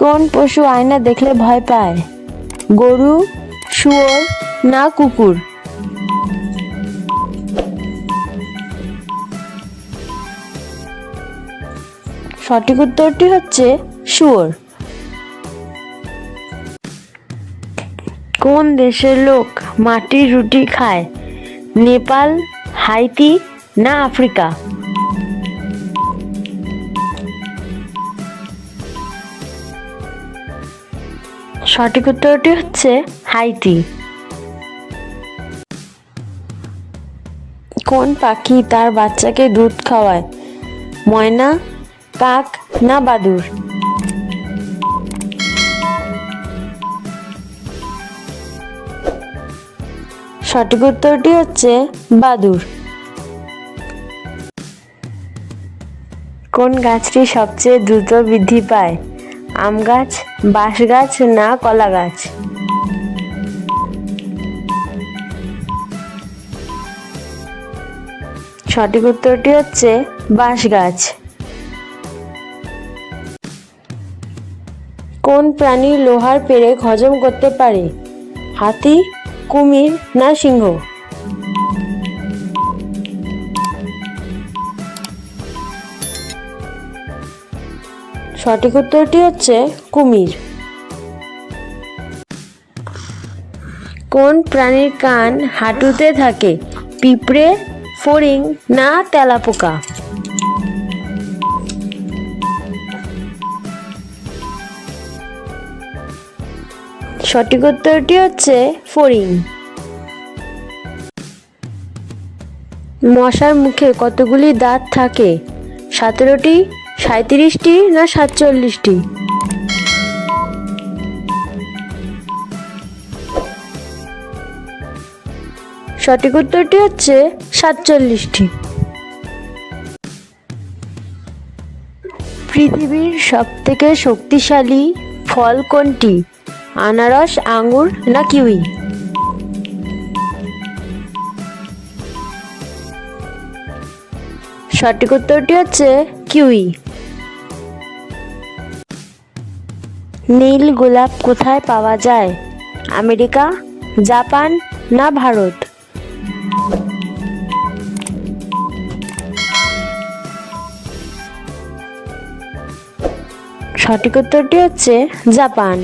কোন পশু আয়না দেখলে ভয় পায়? গরু, শুয়োর না কুকুর? সঠিক উত্তরটি হচ্ছে শুয়োর। কোন দেশের লোক মাটির রুটি খায়? নেপাল, হাইতি না আফ্রিকা? সঠিক উত্তরটি হচ্ছে হাইতি। কোন পাখি তার বাচ্চাকে দুধ খাওয়ায়? ময়না, কাক না বাদুড়? সঠিক উত্তরটি হচ্ছে বাদুড়। কোন গাছটি সবচেয়ে দ্রুত বৃদ্ধি পায়? আম গাছ, বাঁশ গাছ না কলা গাছ? সঠিক উত্তরটি হচ্ছে বাঁশ গাছ। কোন প্রাণী লোহার পেরেক হজম করতে পারে? হাতি, কুমির না সিংহ? সঠিক উত্তরটি হচ্ছে কুমির। কোন প্রাণীর কান হাঁটুতে থাকে? পিঁপড়ে, ফড়িং না তেলাপোকা? সঠিক উত্তরটি হচ্ছে ফড়িং। মশার মুখে কতগুলি দাঁত থাকে? 17টি, 37টি না 47টি? সঠিক উত্তরটি হচ্ছে 47টি। পৃথিবীর সবথেকে শক্তিশালী ফল কোনটি? আনারস, আঙ্গুর না কিউই? সঠিক উত্তরটি হচ্ছে কিউই। নীল গোলাপ কোথায় পাওয়া যায়? আমেরিকা, জাপান না ভারত? সঠিক উত্তরটি হচ্ছে জাপান।